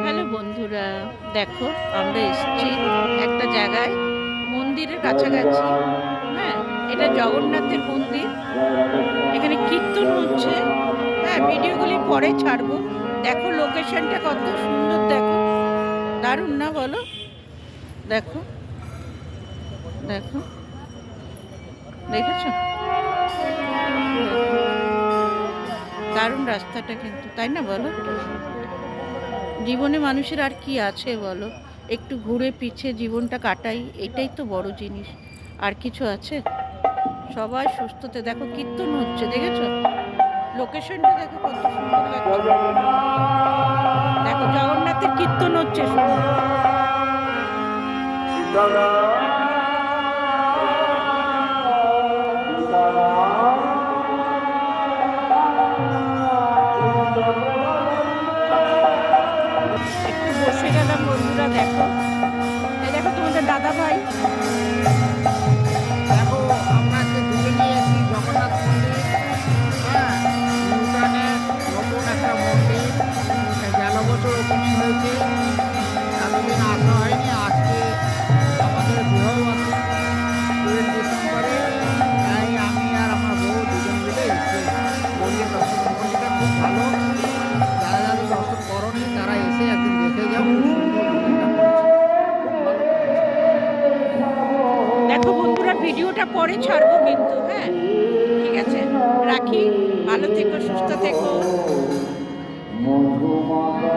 Hello বন্ধুরা, দেখো আমরা এসেছি একটা জায়গায় মন্দিরের কাছাকাছি। হ্যাঁ, এটা জগন্নাথের মন্দির। এখানে কীর্তন হচ্ছে। হ্যাঁ, ভিডিওগুলি পরে ছাড়বো। দেখো লোকেশনটা কত সুন্দর, দেখো দারুণ না বলো? দেখো দেখো, দেখেছো? দারুণ রাস্তাটা কিন্তু, তাই না বলো? জীবনে মানুষের আর কি আছে বলো? একটু ঘুরে পিছে জীবনটা কাটাই, এটাই তো বড় জিনিস। আর কিছু আছে? সবাই সুস্থতে, দেখো কীর্তন হচ্ছে, দেখেছো? লোকেশনটা দেখো কত সুন্দর লাগছে। দেখো জগন্নাথের কীর্তন হচ্ছে, শোনো। একটু বসে গেলাম বন্ধুরা, দেখো এই দেখো তোমাদের দাদা ভাই। দেখো আমরা আজকে দুজনেই আছি জগন্নাথ মন্দির। হ্যাঁ, নিউটাউনে নতুন একটা মন্দির গেল বছর ওপেনিং হয়েছে। এতদিন আসা হয়নি, আজকে আমাদের বিবাহবার্ষিকী 2 ডিসেম্বরে। তাই আমি আর আমার বউ দুজন মিলে এসেছি মন্দির দর্শন। মন্দিরটা খুব ভালো, যারা যারা দর্শন করনি তারা এসে একদিন দেখে যাও। খুব সুন্দর মন্দিরটা করেছে, খুব ভালো করেছে। দেখো বন্ধুরা, ভিডিওটা পরে ছাড়বো কিন্তু, হ্যাঁ ঠিক আছে, রাখি। ভালো থেকো, সুস্থ থেকো।